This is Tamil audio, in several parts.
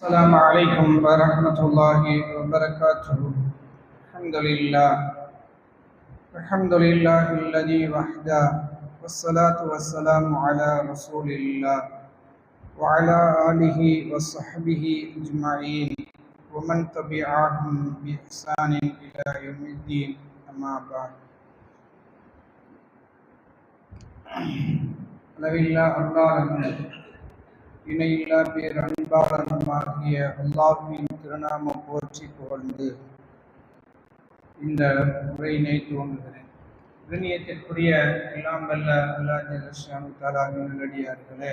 السلام عليكم ورحمة الله وبركاته. الحمد لله الذي وحده، والصلاة والسلام على رسول الله وعلى آله وصحبه أجمعين ومن تبعهم بإحسان إلى يوم الدين. أما بعد. அளவில்லா அல்லாஹ்வின் இணையில்லா பேரன்பாளனுமாகிய அல்லாஹ்வின் திருநாமம் போற்றி புகழ்ந்து இந்த உரையினை துவங்குகிறேன். கண்ணியத்திற்குரிய எல்லாம் வல்ல அல்லாஹ் ஜல்லஷானு தஆலாவின் நல்லடியார்களே,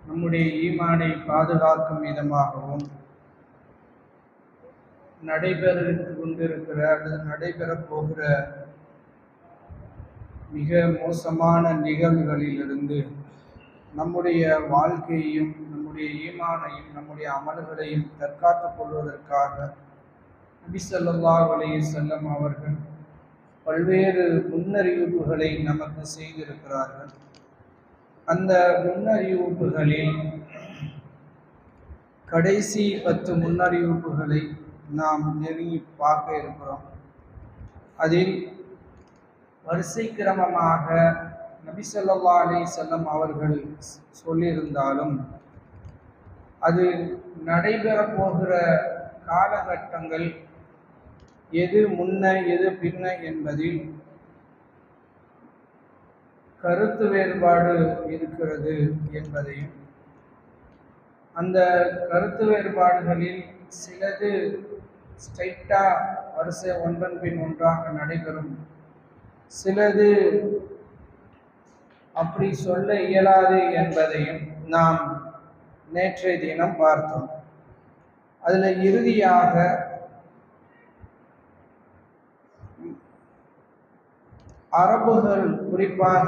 நம்முடைய ஈமானை பாதுகாக்கும் விதமாகவும் நடைபெற கொண்டிருக்கிற அல்லது நடைபெறப் போகிற மிக மோசமான நிகழ்வுகளிலிருந்து நம்முடைய வாழ்க்கையையும் நம்முடைய ஈமானையும் நம்முடைய அமல்களையும் தற்காத்துக் கொள்வதற்காக நபி ஸல்லல்லாஹு அலைஹி வஸல்லம் அவர்கள் பல்வேறு முன்னறிவிப்புகளை நமக்கு செய்திருக்கிறார்கள். அந்த முன்னறிவிப்புகளில் கடைசி 10 முன்னறிவிப்புகளை நாம் நெருங்கி பார்க்க இருக்கிறோம். அதில் வரிசை கிரமமாக நபி ஸல்லல்லாஹு அலைஹி வஸல்லம் அவர்கள் சொல்லியிருந்தாலும் அது நடைபெறப் போகிற காலகட்டங்கள் எது முன்ன எது பின்ன என்பதில் கருத்து வேறுபாடு இருக்கிறது என்பதையும், அந்த கருத்து வேறுபாடுகளில் சிலது ஸ்ட்ரைட்டா வரிசை ஒன்றன் பின் ஒன்றாக நடைபெறும், சிலது அப்படி சொல்ல இயலாது என்பதையும் நாம் நேற்றைய தினம் பார்த்தோம். அதில் இறுதியாக அரபுகள் குறிப்பாக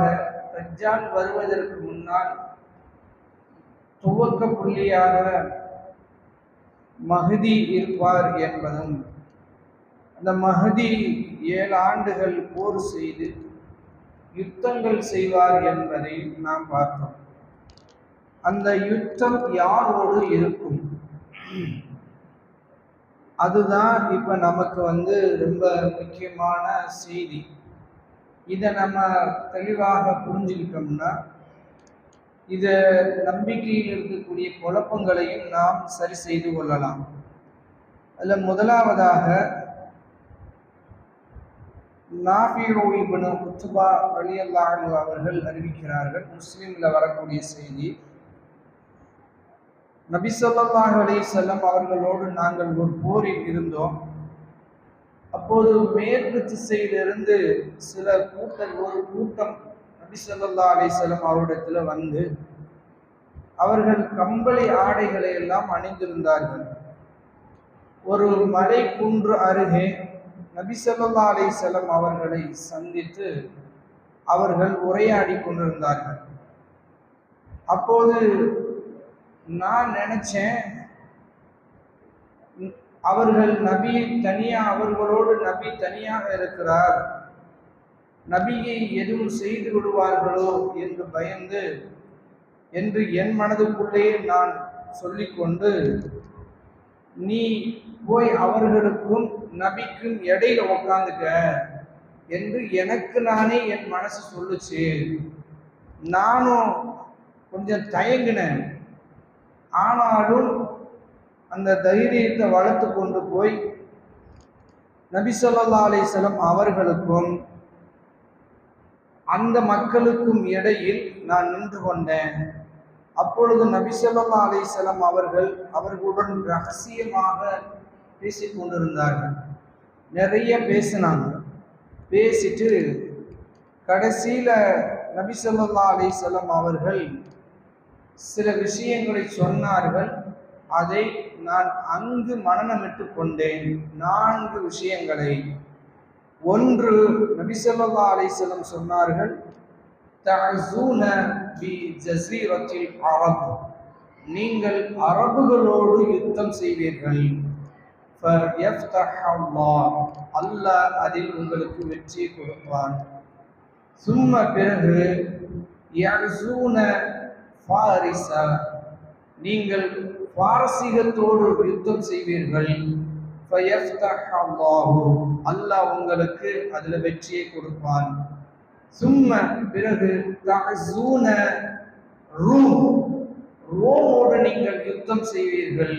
தஜ்ஜால் வருவதற்கு முன்னால் துவக்க புள்ளியாக மஹ்தி இருப்பார் என்பதும், அந்த மஹ்தி 7 ஆண்டுகள் போர் செய்து யுத்தங்கள் செய்வார் என்பதை நாம் பார்த்தோம். அந்த யுத்தம் யாரோடு இருக்கும், அதுதான் இப்ப நமக்கு ரொம்ப முக்கியமான செய்தி. இதை நம்ம தெளிவாக புரிஞ்சுக்கிட்டோம்னா இத நம்பிக்கையில் இருக்கக்கூடிய குழப்பங்களையும் நாம் சரி செய்து கொள்ளலாம். அதுல முதலாவதாக நாஃபிஉ இப்னு உத்பா ரலியல்லாஹு அன்ஹு அவர்கள் அறிவிக்கிறார்கள். முஸ்லிம்ல வரக்கூடிய செய்தி. நபி ஸல்லல்லாஹு அலைஹி வஸல்லம் அவர்களோடு நாங்கள் ஒரு போரில் இருந்தோம். அப்போது மேற்கு திசையிலிருந்து ஒரு கூட்டம் நபி ஸல்லல்லாஹு அலைஹி வஸல்லம் அவரிடத்துல வந்து அவர்கள் கம்பளி ஆடைகளை எல்லாம் அணிந்திருந்தார்கள். ஒரு மலை குன்று அருகே நபி ஸல்லல்லாஹு அலைஹி வஸல்லம் அவர்களை சந்தித்து அவர்கள் உரையாடி கொண்டிருந்தார்கள். அப்போது நான் நினைச்சேன், அவர்கள் அவர்களோடு நபி தனியாக இருக்கிறார், நபியை எதுவும் செய்து விடுவார்களோ என்று பயந்து என்று என் மனதுக்குள்ளே நான் சொல்லிக்கொண்டு, நீ போய் அவர்களுக்கும் நபிக்கும் இடையில உட்காந்துக்க என்று எனக்கு நானே என் மனசு சொல்லுச்சு. நானும் கொஞ்சம் தயங்கினேன். ஆனாலும் அந்த தைரியத்தை வளர்த்து கொண்டு போய் நபி ஸல்லல்லாஹு அலைஹி வஸல்லம் அவர்களுக்கும் அந்த மக்களுக்கும் இடையில் நான் நின்று கொண்டேன். அப்பொழுது நபி ஸல்லல்லாஹு அலைஹி வஸல்லம் அவர்களுடன் ரகசியமாக பேசிக் கொண்டிருந்தார்கள். நிறைய பேசினாங்க. பேசிட்டு கடைசியில நபி ஸல்லல்லாஹு அலைஹி வஸல்லம் அவர்கள் சில விஷயங்களை சொன்னார்கள். அதை நான் அங்கு மனனமிட்டு கொண்டேன். 4 விஷயங்களை. ஒன்று, நபி ஸல்லல்லாஹு அலைஹி வஸல்லம் சொன்னார்கள், தஅஸூன பி ஜஸீரத்தில் அரப், நீங்கள் அரபுகளோடு யுத்தம் செய்வீர்கள். ஃபயஃப்தஹ் அல்லாஹ், அல்லாஹ் அதில் உங்களுக்கு வெற்றி கொடுப்பான். சும்ம பிறகு யஸூன ஃபாரிஸ, நீங்கள் பாரசீகத்தோடு யுத்தம் செய்வீர்கள், அல்லாஹ் உங்களுக்கு அதுல வெற்றியை கொடுப்பான். சும்ம பிறகு தஅஸூன ரோமோடு நீங்கள் யுத்தம் செய்வீர்கள்,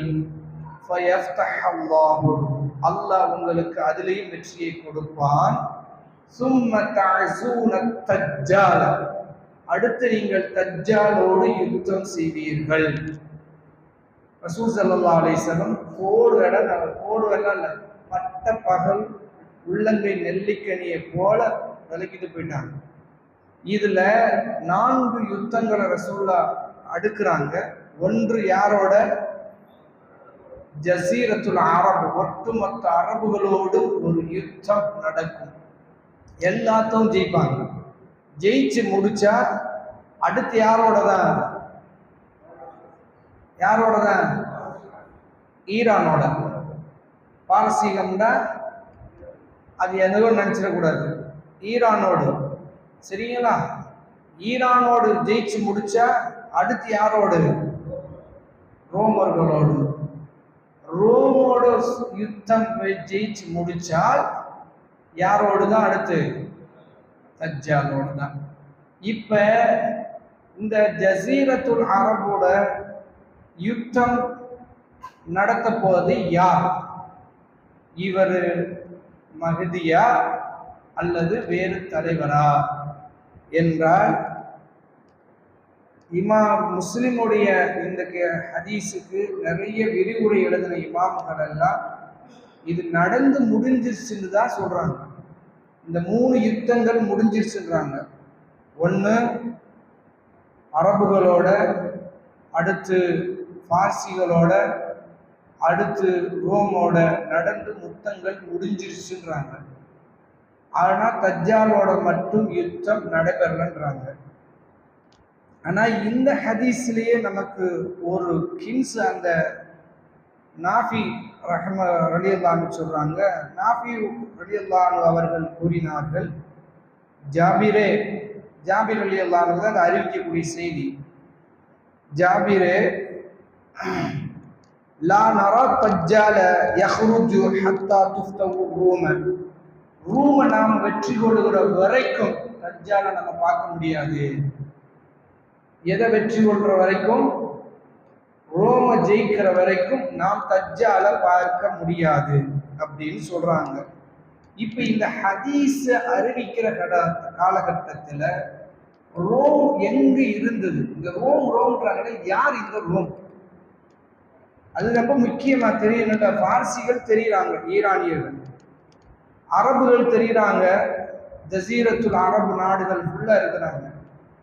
அல்லாஹ் உங்களுக்கு அதிலேயும் வெற்றியை கொடுப்பான். சும்ம தஅஸூன தஜ்ஜால, அடுத்து நீங்கள் தஜ்ஜாலோடு யுத்தம் செய்வீர்கள். ரசூல் ஸல்லல்லாஹு அலைஹி வஸல்லம் போடுவெல்லாம் பட்ட பகல் உள்ளங்கை நெல்லிக்கனியை போல விலக்கிட்டு போயிட்டாங்க. இதுல 4 யுத்தங்களை ரசூல்லா அடுக்குறாங்க. ஒன்று யாரோட? ஜசீரத்துல் அரபு, ஒட்டுமொத்த அரபுகளோடு ஒரு யுத்தம் நடக்கும். எல்லாத்தையும் ஜெயிப்பாங்க. ஜெயிச்சு முடிச்சா அடுத்து யாரோட தான்? ஈரானோட. பாரசீகம்னா அது எதோ நினைச்சிடக்கூடாது, ஈரானோடு. சரிங்களா? ஈரானோடு ஜெயிச்சு முடிச்சா அடுத்து யாரோடு? ரோமர்களோடு. ரோமோடு யுத்தம் ஜெயிச்சு முடிச்சால் யாரோடு தான்? அடுத்து தஜ்ஜாலோடு தான். இப்ப இந்த ஜசீரத்துல் அரபோட யுத்தம் நடத்த போவது யார்? இவர் மஹதியா அல்லது வேறு தலைவரா என்றால், இமாம் முஸ்லிமுடைய இந்த ஹதீஸுக்கு நிறைய விரிவுரை எழுதின இமாம்கள் எல்லாம் இது நடந்து முடிஞ்சிருச்சுன்னு தான் சொல்றாங்க. இந்த 3 யுத்தங்கள் முடிஞ்சிருச்சுன்றாங்க. ஒன்று அரபுகளோட, அடுத்து பார்சிகளோட, அடுத்து ரோமோட நடந்து யுத்தங்கள் முடிஞ்சிருச்சுன்றாங்க. ஆனா தஜ்ஜாலோட மட்டும் யுத்தம் நடைபெறலன்றாங்க. ஆனா இந்த ஹதீஸ்லயே நமக்கு ஒரு கின்ஸ், அந்த நாஃபி ரலியல்லாஹு சொல்றாங்க. நாஃபி ரலியல்லாஹு அவர்கள் கூறினார்கள், ஜாபிர் ரலியல்லாஹு தான் அறிவிக்கக்கூடிய செய்தி. ஜாபிரே, லா நரா தஜ்ஜால யஹ்ருஜு ஹத்தா துஃப்தவு ரூம நாம் வெற்றி கொள்ளுகிற வரைக்கும் தஜ்ஜால நம்ம பார்க்க முடியாது. எதை வெற்றி கொள்ற வரைக்கும்? ரோம ஜெயிக்கிற வரைக்கும் நாம் தஜ்ஜால பார்க்க முடியாது அப்படின்னு சொல்றாங்க. இப்ப இந்த ஹதீஸ் அறிவிக்கிற காலகட்டத்துல ரோம் எங்கு இருந்தது? இந்த ரோம்ன்றாங்க. யார் இந்த ரோம்? அது ரொம்ப முக்கியமா தெரியணும்ல. பார்சிகள் தெரியுறாங்க, ஈரானியர்கள். அரபுகள் தெரியுறாங்க, ஜசீரத்துல் அரபு நாடுகள் ஃபுல்லா இருக்கிறாங்க.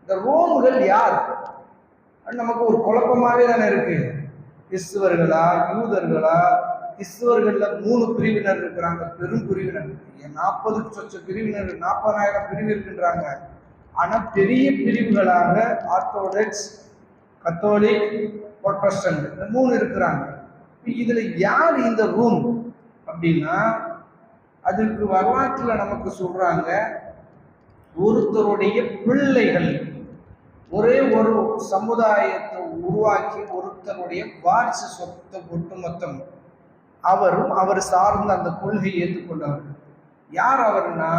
இந்த ரோம்கள் யார்? நமக்கு ஒரு குழப்பமாவே தானே இருக்கு. கிறிஸ்துவர்களா, யூதர்களா? கிறிஸ்துவர்கள்ல 3 பிரிவினர் இருக்கிறாங்க, பெரும் பிரிவினர். 40 பிரிவினர், 40,000 பிரிவு இருக்கின்றாங்க. ஆனா பெரிய பிரிவுகளாக ஆர்த்தோடாக்ஸ், கத்தோலிக், புரோட்டஸ்டன்ட் 3 இருக்கிறாங்க. இதுல யார் இந்த ரூம் அப்படின்னா, அதுக்கு வரலாற்றுல நமக்கு சொல்றாங்க, ஒருத்தருடைய பிள்ளைகள், ஒரே ஒரு சமுதாயத்தை உருவாக்கி ஒருத்தருடைய வாரிசு சொத்தை ஒட்டுமொத்தம் அவரும் அவர் சார்ந்த அந்த கொள்கையை ஏற்றுக்கொண்டவர். யார் அவர்னா,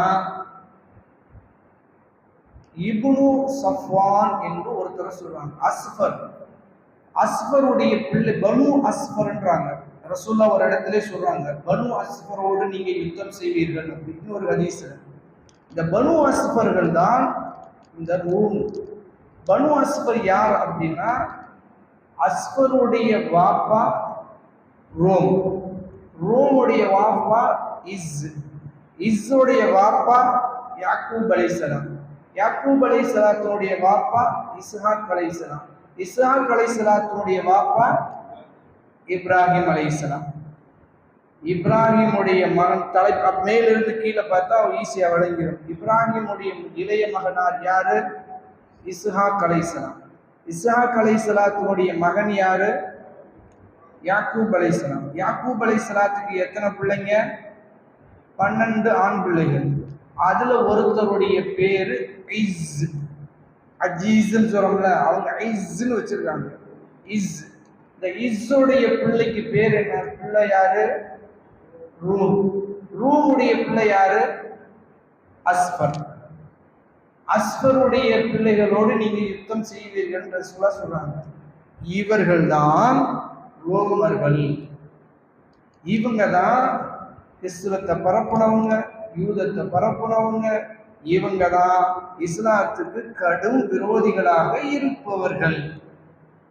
இப்னு சஃப்வான் என்று ஒருத்தர் சொல்றாங்க. அஸ்பருடைய பிள்ளை, பனு அஸ்பர்ன்றாங்க. ரசூல்லா ஒரு இடத்துல சொல்றாங்க, பனு அஸ்பரோடு நீங்க யுத்தம் செய்வீர்கள் அப்படின்னு ஒரு ஹதீஸ்ல. இந்த பனு அஸ்பர்கள் தான் இந்த ரூம். பனு அஸ்பர் யார் அப்படின்னா, அஸ்பருடைய வாப்பா ரோம், ரோமுடைய வாப்பா இஸ்ஸுடைய வாப்பா யாக்கூப் அலைஹிஸ்ஸலாம், யாக்கூப் அலைஹிஸ்ஸலாத்துடைய வாப்பா இஸ்ஹாக் அலைஹிஸ்ஸலாம், இஸ்ஹாக் அலைஹிஸ்ஸலாத்துடைய வாப்பா இப்ராஹிம் அலைஹிஸ்ஸலாம். இப்ராஹிமுடைய மகன், மேலிருந்து கீழே பார்த்தா ஈஸியா விளங்கிடும். இப்ராஹிமுடைய இளைய மகனார் யாரு? இஸ்ஹாக் அலைஹிஸ்ஸலாம். இஸ்ஹாக் அலைஹிஸ்ஸலாத்துடைய மகன் யாரு? யாக்கூப் அலைஹிஸ்ஸலாம். யாக்கூப் அலைஹிஸ்ஸலாத்துக்கு எத்தனை பிள்ளைங்க? 12 ஆண் பிள்ளைகள். அதுல ஒருத்தருடைய பேரு அஜீஸ்ன்னு சொல்றோம்ல, அவங்க ஐஸ்ன்னு வச்சிருக்காங்க. இந்த இஸ்ஸுடைய பிள்ளைக்கு பேர் என்ன? பிள்ளை யாரு? ரூம். ரூமுடைய பிள்ளை யாரு? அஸ்பர். அஸ்பருடைய பிள்ளைகளோடு நீங்க யுத்தம் செய்வீர்கள் என்று சொல்றாங்க. இவர்கள் தான் ரோமர்கள். இவங்க தான் கிறிஸ்துவத்தை பரப்புனவங்க, யூதத்தை பரப்புனவங்க. இவங்க தான் இஸ்லாத்துக்கு கடும் விரோதிகளாக இருப்பவர்கள்.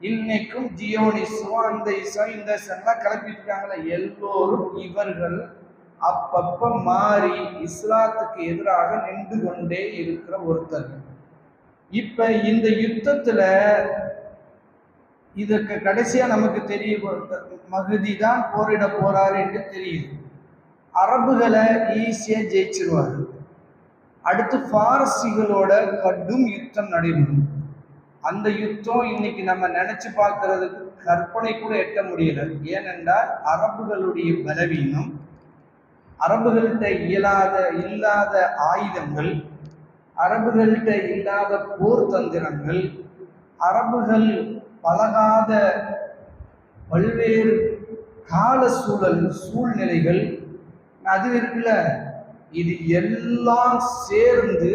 இன்னைக்கும் ஜியோனிசம், அந்த இசம், இந்த இசம்லாம் கிளப்பிட்டு இருக்காங்களே, எல்லோரும் இவர்கள் அப்பப்ப மாறி இஸ்லாத்துக்கு எதிராக நின்று கொண்டே இருக்கிற ஒருத்தர். இப்ப இந்த யுத்தத்துல இதற்கு கடைசியா நமக்கு தெரிய மஹதி தான் போரிட போறாரு என்று தெரியுது. அரபுகளை ஈஸியா ஜெயிச்சிருவாரு. அடுத்து பாரசீகளோட கடும் யுத்தம் நடைபெறும். அந்த யுத்தம் இன்னைக்கு நம்ம நினைச்சு பார்க்கறதுக்கு கற்பனை கூட எட்ட முடியல. ஏனென்றால் அரபுகளுடைய பலவீனம், அரபுகள்கிட்ட இல்லாத ஆயுதங்கள், அரபுகள்கிட்ட இல்லாத போர் தந்திரங்கள், அரபுகள் பழகாத பல்வேறு கால சூழ்நிலைகள் அது இருக்குல்ல, இது எல்லாம் சேர்ந்து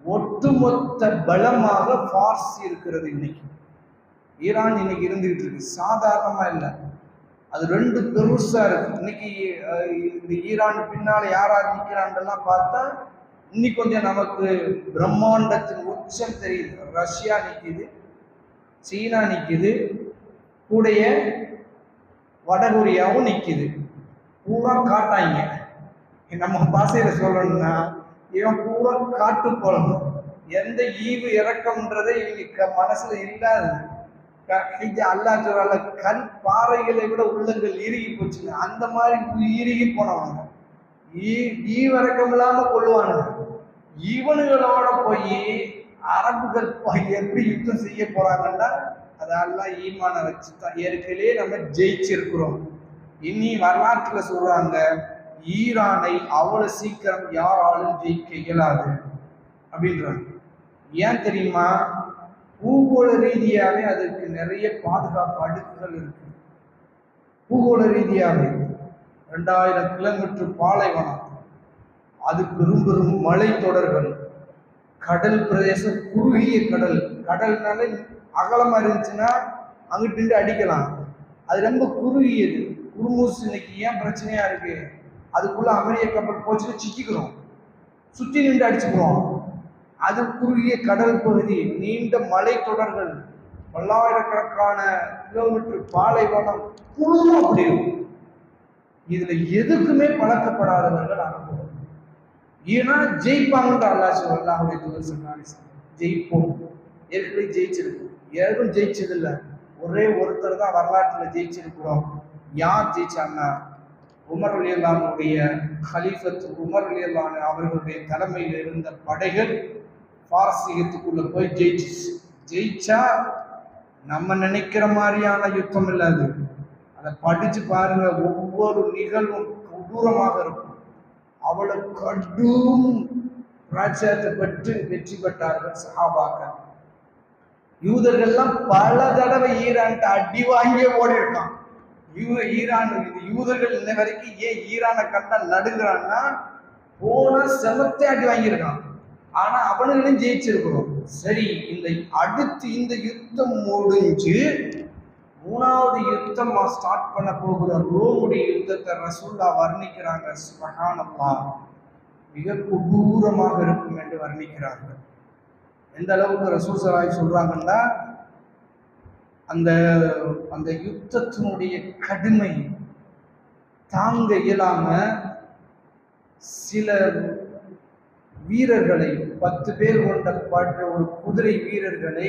ஒட்டுமொத்த பலமாக பார்சி இருக்கிறது. இன்னைக்கு ஈரான் இன்னைக்கு இருந்துகிட்டு இருக்கு, சாதாரணமா இல்லை. அது ரெண்டு பெருசா இருக்கு. இன்னைக்கு இந்த ஈரான் பின்னால யார் நிற்கிறான்லாம் பார்த்தா இன்னைக்கு கொஞ்சம் நமக்கு பிரம்மாண்டத்தின் உச்சம் தெரியுது. ரஷ்யா நிற்குது, சீனா நிற்குது, கூடைய வடகொரியாவும் நிற்குது. பூரா காட்டாங்க. நம்ம பாசையில சொல்லணும்னா இவன் பூரா காட்டு போலணும். எந்த ஈவு இறக்கம்ன்றதை இவங்க மனசுல இல்லாது. அல்லா சொல்றால, கண் பாறைகளை விட உள்ளங்கள் இறுகி போச்சுங்க. அந்த மாதிரி இறுகி போனவங்க ஈவிறக்கம் இல்லாம கொள்ளுவானுங்க. இவனுகளோட போய் அரபுகள் எப்படி யுத்தம் செய்ய போறாங்கன்னா, அதெல்லாம் ஈமான வச்சுதான். ஏற்கனவே நம்ம ஜெயிச்சிருக்கிறோம். இனி வரலாற்றுல சொல்றாங்க, ஈரானை அவ்வளவு சீக்கிரம் யாராலும் ஜெயிக்க இயலாது அப்படின்றாங்க. ஏன் தெரியுமா? பூகோள ரீதியாவே அதுக்கு நிறைய பாதுகாப்பு அடுக்குகள் இருக்கு. பூகோள ரீதியாவே 2000 கிலோமீட்டர் பாலைவனம், அது பெரும் பெரும் மலை தொடர்கள், கடல் பிரதேசம், குறுகிய கடல். கடல்னால அகலமா இருந்துச்சுன்னா அங்கிட்டு நின்று அடிக்கலாம். அது ரொம்ப குறுகியது. குருமூஸ் இன்னைக்கு ஏன் பிரச்சனையா இருக்கு? அதுக்குள்ள அமெரிக்க கப்பல் போச்சுன்னு சிக்கிக்கிறோம், சுற்றி நின்று அடிச்சுக்கிறோம். அது குறுகிய கடல் பகுதி, நீண்ட மலை தொடர்கள், பல்லாயிரக்கணக்கான கிலோமீட்டர் பாலைவனம், குழு அப்படி இருக்கும். இதுல எதுக்குமே பழக்கப்படாதவர்கள் அனுபவம். ஏன்னா ஜெயிப்பாங்கன்ற அல்லாஹ் ஸல்லல்லாஹு அலைஹி வஸல்லம் ஜெயிப்போம். ஏற்கனவே ஜெயிச்சிருக்கு. யாரும் ஜெயிச்சதில்லை. ஒரே ஒருத்தர் தான் வரலாற்றுல ஜெயிச்சிருக்கிறோம். யார் ஜெயிச்சாங்கன்னா, உமர் ரலியல்லாஹுடைய ஹலீஃபத் உமர் ரலியல்லாஹு அவர்களுடைய தலைமையில் இருந்த படைகள் பாரசீகத்துக்குள்ள போய் ஜெயிச்சா நம்ம நினைக்கிற மாதிரியான யுத்தம் இல்லாது. அதை படிச்சு பாருங்க, ஒவ்வொரு நிகழ்வும் கொடூரமாக இருக்கும். அவ்வளவு கடும் ராஜ்யத்தை பெற்று வெற்றி பெற்றார்கள் சஹாபாக்கள். யூதர்கள்லாம் பல தடவை ஈரான்ட்டு அடி வாங்கியே ஓடி இருக்கான். ஈரான் யூதர்கள் இன்ன வரைக்கும் ஏன் ஈரானை கண்டா நடுங்கிறான்னா, போன செமத்தை அடி வாங்கியிருக்கான். ஆனா அவனுங்களையும் ஜெயிச்சிருக்கிறோம். சரி, அடுத்து இந்த யுத்தம் முடிஞ்சு 3வது யுத்தம் ஸ்டார்ட் பண்ண போகிற ரோமுடைய யுத்தத்தை ரசூல்லா வர்ணிக்கிறாங்க. சுப்ஹானல்லாஹ், மிக கொடூரமாக இருக்கும் என்று வர்ணிக்கிறார்கள். எந்த அளவுக்கு ரசூல் ஸல்லல்லாஹு அலைஹி சொல்றாங்கன்னா, அந்த யுத்தத்தினுடைய கடுமை தாங்க இயலாம சில வீரர்களை, 10 பேர் கொண்ட ஒரு குதிரை வீரர்களை,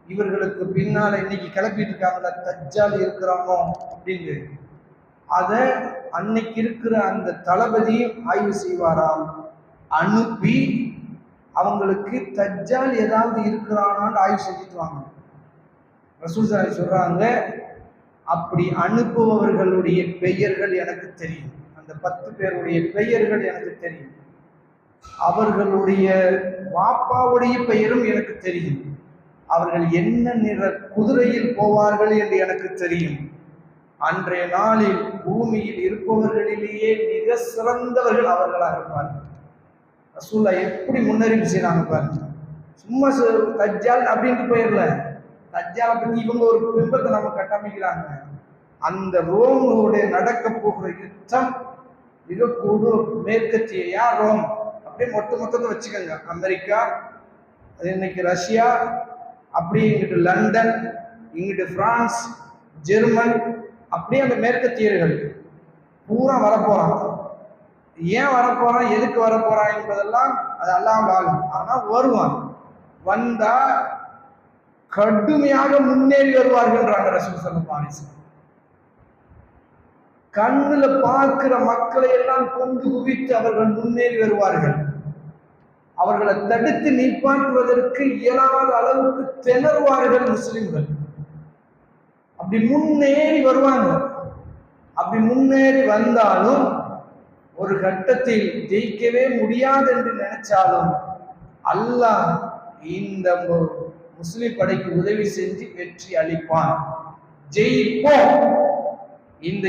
இவர்களுக்கு பின்னால இன்னைக்கு கிளப்பிட்டு இருக்காங்களா தஜ்ஜால் இருக்கிறானோ அப்படின்னு, அதை அன்னைக்கு இருக்கிற அந்த தளபதியும் ஆய்வு செய்வாராம். அனுப்பி அவங்களுக்கு தஜ்ஜால் ஏதாவது இருக்கிறானான்னு ஆய்வு செஞ்சுட்டு வாங்க. ரசூல் ஸல்லல்லாஹு அலைஹி சொல்றாங்க, அப்படி அனுப்புபவர்களுடைய பெயர்கள் எனக்கு தெரியும். அந்த 10 பேருடைய பெயர்கள் எனக்கு தெரியும். அவர்களுடைய வாப்பாவுடைய பெயரும் எனக்கு தெரியும். அவர்கள் என்ன நிற குதிரையில் போவார்கள் என்று எனக்கு தெரியும். அன்றைய நாளில் பூமியில் இருப்பவர்களிலேயே மிக சிறந்தவர்கள் அவர்களாக இருப்பார்கள். ரசூலுல்லாஹ் எப்படி முன்னறிவு செய்யறாங்க பாருங்க. சும்மா தஜ்ஜால் அப்படின்ட்டு போயிடல. தஜ்ஜாலை பத்தி இவங்க ஒரு பிம்பத்தை நம்ம கட்டமைக்கிறாங்க. அந்த ரோமுடைய நடக்க போகிற யுத்தம் மிக மேற்கத்திய யார் ரோம் அப்படியே மொத்தத்தை வச்சுக்கோங்க. அமெரிக்கா, இன்னைக்கு ரஷ்யா, அப்படி இங்கிட்டு லண்டன், இங்கிட்டு பிரான்ஸ், ஜெர்மன், அப்படியே அந்த மேற்கத்தியர்கள் பூரா வரப்போறான். ஏன் வரப்போறான், எதுக்கு வரப்போறான் என்பதெல்லாம் அது அல்லாஹ் ஆளும். ஆனா வருவான், வந்தா கடுமையாக முன்னேறி வருவார்கள்ன்றாங்க ரசூல் ஸல்லல்லாஹு அலைஹி வஸல்லம். கண்ணுல பார்க்கிற மக்களை எல்லாம் கொண்டு குவித்து அவர்கள் முன்னேறி வருவார்கள். அவர்களை தடுத்து நீப்பாற்றுவதற்கு இயலாத அளவுக்கு திணறுவார்கள் முஸ்லிம்கள். அப்படி முன்னேறி வருவாங்க. அப்படி முன்னேறி வந்தாலும் ஒரு கட்டத்தில் ஜெயிக்கவே முடியாது என்று நினைச்சாலும் அல்லாஹ் இந்த முஸ்லிம் படைக்கு உதவி செஞ்சு வெற்றி அளிப்பான், ஜெயிப்போம். இந்த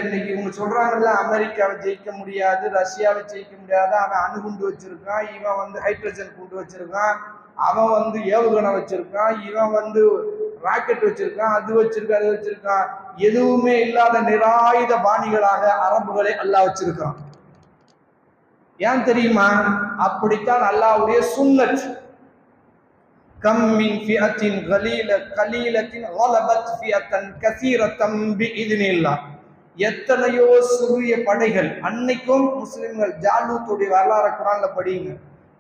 இன்னைக்கு இவங்க சொல்றாங்கல்ல, அமெரிக்காவை ஜெயிக்க முடியாது, ரஷ்யாவை ஜெயிக்க முடியாது, அவன் அணுகுண்டு வச்சிருக்கான், இவன் ஹைட்ரஜன் குண்டு வச்சிருக்கான், அவன் ஏவுகணை வச்சிருக்கான், இவன் ராக்கெட் வச்சிருக்கான், அது வச்சிருக்கான். எதுவுமே இல்லாத நிராயுத பாணிகளாக அரபுகளை அல்லாஹ் வச்சிருக்கான். ஏன் தெரியுமா? அப்படித்தான் அல்லாஹ்வுடைய சுன்னத். கம் மின் ஃபிஅத்தின் கலீலத்தின் கலபத் ஃபிஅத்தன் கஸீரத்தன் பிஇذنில்லாஹ். எத்தனையோ சிறிய படைகள். அன்னைக்கும் முஸ்லிம்கள் ஜாலூத்துடைய வரலாறு குர்ஆன்ல படிங்க.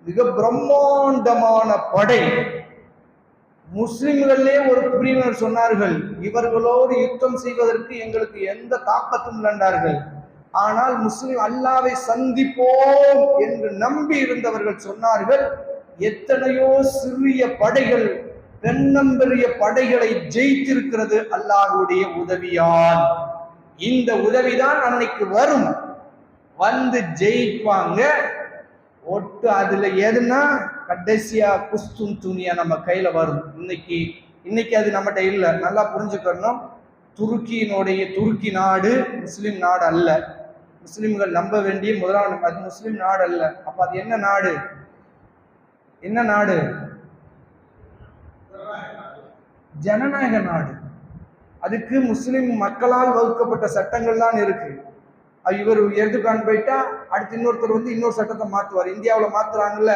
மிக பிரம்மாண்டமான படை. முஸ்லிம்களே ஒரு பிரிவினர் சொன்னார்கள், இவர்களோடு யுத்தம் செய்வதற்கு எங்களுக்கு எந்த தாக்கத்தும் இல்லைன்றார்கள். ஆனால் முஸ்லிம் அல்லாஹ்வை சந்திப்போம் என்று நம்பி இருந்தவர்கள் சொன்னார்கள், எத்தனையோ சிறிய படைகள் பெண்ணம்பெரிய படைகளை ஜெயித்திருக்கிறது அல்லாஹ்வுடைய உதவியால். இந்த உதவிதான் அன்னைக்கு வரும், வந்து ஜெயிப்பாங்க. ஒட்டு அதுல எதுனா கடைசியா குஸ்துன்துனியா நம்ம கையில வரும். இன்னைக்கு அது நம்மகிட்ட இல்லை. நல்லா புரிஞ்சுக்கணும். துருக்கி நாடு முஸ்லிம் நாடு அல்ல. முஸ்லிம்கள் நம்ப வேண்டிய முதலாவது அது முஸ்லிம் நாடு அல்ல. அப்ப அது என்ன நாடு? என்ன நாடு? ஜனநாயக நாடு. அதுக்கு முஸ்லிம் மக்களால் வகுக்கப்பட்ட சட்டங்கள் தான் இருக்கு. இவர் எடுத்துக்கான் போயிட்டா அடுத்து இன்னொருத்தர் இன்னொரு சட்டத்தை மாற்றுவார். இந்தியாவில் மாத்துறாங்கல்ல,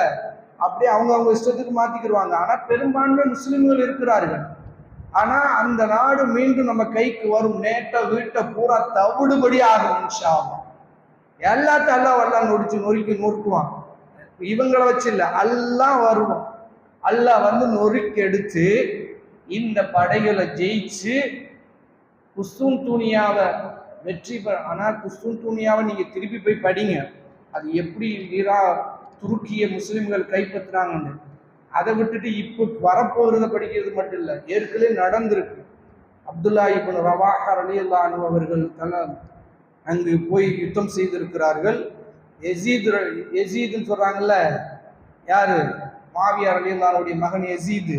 அப்படியே அவங்க இஷ்டத்துக்கு மாத்திக்கிடுவாங்க. ஆனா பெரும்பான்மை முஸ்லிம்கள் இருக்கிறார்கள். ஆனா அந்த நாடு மீண்டும் நம்ம கைக்கு வரும். வீட்டை பூரா தவிடுபடி ஆகும் இன்ஷா அல்லாஹ். எல்லாத்தையும் அல்லாஹ் நொறுக்கி நொறுக்குவான். இவங்களை வச்சு இல்ல, அல்லாஹ் வருவான். அல்லாஹ் நொறுக்கி எடுத்து இந்த படைகளை ஜெயிச்சு குஸ்துன்துனியாவை வெற்றி பெற. ஆனா குஸ்துன்துனியாவை நீங்க திருப்பி போய் படிங்க, அது எப்படி துருக்கிய முஸ்லிம்கள் கைப்பற்றுறாங்கன்னு. அதை விட்டுட்டு இப்போ வரப்போகிறத படிக்கிறது மட்டும் இல்லை, ஏற்கனவே நடந்திருக்கு. அப்துல்லா இப்னு ரவாஹா ரலியல்லாஹு அன்ஹு அவர்கள் அங்கு போய் யுத்தம் செய்திருக்கிறார்கள். யசீதுன்னு சொல்றாங்கல்ல, யாரு? மாவியா ரலியல்லாஹு அன்ஹுடைய மகன் யசீது.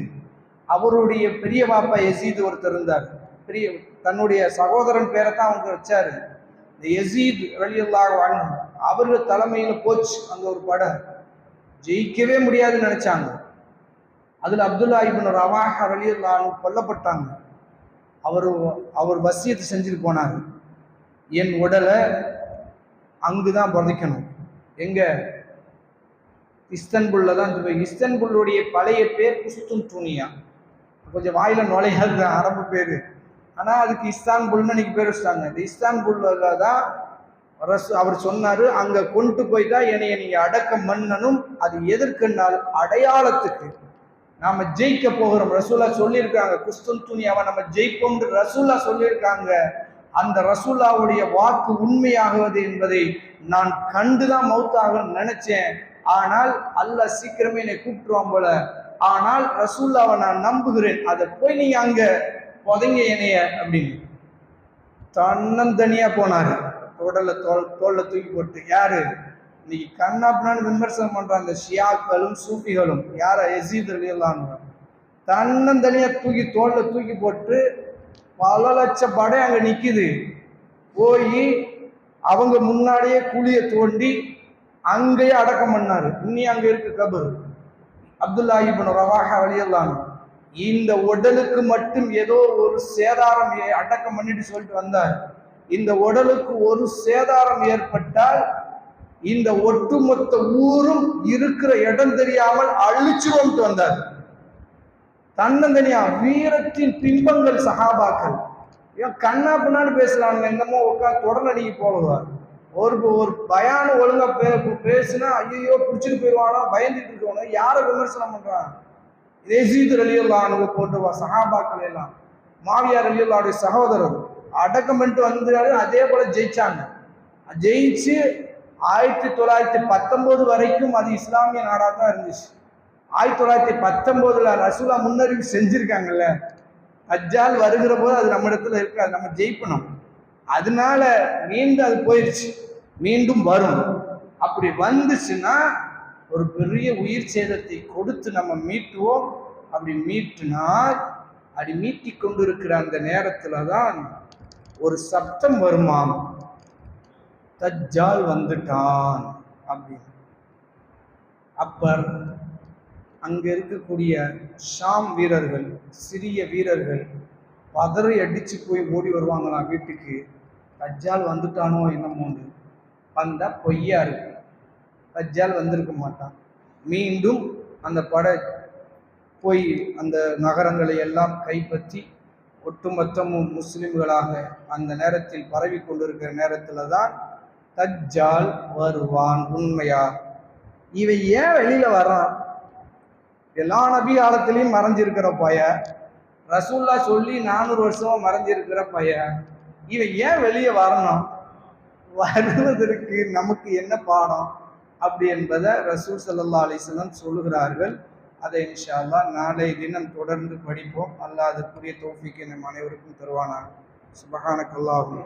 அவருடைய பெரிய பாப்பா யசீது ஒருத்தர் இருந்தார். தன்னுடைய சகோதரன் பேரை தான் அவங்க வச்சாரு. இந்த யசீத் ரலியல்லாஹு அன்ஹு அவர்கள் தலைமையில போச்சு அங்க ஒரு படை. ஜெயிக்கவே முடியாதுன்னு நினைச்சாங்க. அதுல அப்துல்லா இப்னு ரவாஹா ரலியல்லாஹு அன்ஹு கொல்லப்பட்டாங்க. அவர் வசியத்தை செஞ்சுட்டு போனாரு, என் உடலை அங்குதான் புதைக்கணும். எங்க? இஸ்தன்புல்ல தான். இஸ்தன்புல்லுடைய பழைய பேர் குஸ்துன்துனியா. கொஞ்சம் வாயில நுழையாது அரபு பேரு. ஆனா அதுக்கு இஸ்தான்புல்னு இன்னைக்கு பேர் வச்சுட்டாங்க. இந்த இஸ்தான்புல்ல தான் அவர் சொன்னாரு, அங்க கொண்டு போய் தான் என்னைய நீங்க அடக்கம் பண்ணணும். அது எதற்குனால் அடையாளத்துக்கு. நாம ஜெயிக்க போகிறோம். ரசூலா சொல்லியிருக்காங்க, குஸ்துன்துனியாவை நம்ம ஜெயிப்போம் ரசூலா சொல்லியிருக்காங்க. அந்த ரசூலாவுடைய வாக்கு உண்மையாகுவது என்பதை நான் கண்டுதான் மௌத்தாக நினைச்சேன். ஆனால் அல்லாஹ் சீக்கிரமே என்னை கூப்பிட்டுருவான் போல. ஆனால் ரசூல்லாவை நான் நம்புகிறேன், அதை போய் நீங்க அங்க புதைங்க என்னைய அப்படின்னு தன்னந்தனியா போனாரு. தோல்ல தூக்கி போட்டு. யாரு? இன்னைக்கு கண்ணாப்னான்னு விமர்சனம் பண்ற அந்த ஷியாக்களும் சூஃபிகளும். யார? யசீத் ரலியல்லாஹு அன்ஹு. தன்னந்தனியா தூக்கி தோல்ல தூக்கி போட்டு பல லட்சம் படை அங்க நிக்குது. போய் அவங்க முன்னாடியே குழிய தோண்டி அங்கேயே அடக்கம் பண்ணாரு. இன்னி அங்க இருக்கு கபர். அப்துல்லாஹி இப்னு ரவாஹா ரலியல்லாஹு அன்ஹு இந்த உடலுக்கு மட்டும் ஏதோ ஒரு சேதாரம் அடக்கம் பண்ணிட்டு சொல்லிட்டு வந்தார். இந்த உடலுக்கு ஒரு சேதாரம் ஏற்பட்டால் இந்த ஒட்டுமொத்த ஊரும் இருக்கிற இடம் தெரியாமல் அழிச்சுட்டு வந்தார். தன்னந்தனியா வீரத்தின் பிம்பங்கள் சஹாபாக்கள். ஏன் கண்ணா பின்னான்னு பேசலாங்க, என்னமோ உட்காந்து தொடர்நடிக்கு போடுவார். ஒரு பயான ஒழுங்கா பேசுனா ஐயோ பிடிச்சிட்டு போயிடுவானா பயந்துட்டு இருக்கணும். யாரை விமர்சனம் பண்றான்? யஸீத் ரலியல்லாஹு அன்ஹு போட்டு சஹாபாக்கள் எல்லாம் மாவியார் ரலியல்லாஹுடைய சகோதரர் அடக்கம் பண்ணிட்டு வந்தாரு. அதே போல ஜெயிச்சாங்க. ஜெயிச்சு 1919 வரைக்கும் அது இஸ்லாமிய நாடா தான் இருந்துச்சு. 1919 ரசூலா முன்னறிவு செஞ்சிருக்காங்கல்ல, தஜ்ஜால் வருகிற போது அது நம்ம இடத்துல இருக்காது, நம்ம ஜெயிக்கணும். அதனால மீண்டும் அது போயிடுச்சு, மீண்டும் வரும். அப்படி வந்துச்சுன்னா ஒரு பெரிய உயிர் சேதத்தை கொடுத்து நம்ம மீட்டுவோம். அப்படி மீட்டினால் அப்படி மீட்டி கொண்டிருக்கிற அந்த நேரத்துல தான் ஒரு சப்தம் வருமாம், தஜ்ஜால் வந்துட்டான் அப்படின்னு. அப்ப அங்க இருக்கக்கூடிய ஷாம் வீரர்கள், சிறிய வீரர்கள் பதறி அடிச்சு போய் ஓடி வருவாங்களாம் வீட்டுக்கு. தஜ்ஜால் வந்துட்டானோ என்னமோன்னு. வந்தா பொய்யா இருக்கு, தஜ்ஜால் வந்திருக்க மாட்டான். மீண்டும் அந்த படை போய் அந்த நகரங்களை எல்லாம் கைப்பற்றி ஒட்டுமொத்தமும் முஸ்லிம்களாக அந்த நேரத்தில் பரவி கொண்டிருக்கிற நேரத்துல தான் தஜ்ஜால் வருவான். உண்மையா? இவன் ஏன் வெளியில வர்றான்? எல்லா நபி காலத்திலையும் மறைஞ்சிருக்கிற பையன், ரசூல்லா சொல்லி 400 வருஷமா மறைஞ்சிருக்கிற பையன், இவன் ஏன் வெளியே வரணும்? வருவதற்கு நமக்கு என்ன பாடம் அப்படி என்பதை ரசூல் ஸல்லல்லாஹு அலைஹி வஸல்லம் சொல்லுகிறார்கள். அதை இன்ஷா அல்லாஹ் நாளை தினம் தொடர்ந்து படிப்போம். அல்லாஹ் அதற்குரிய தௌஃபீக் நம் அனைவருக்கும் தருவானாக. சுப்ஹானக்கல்லாஹு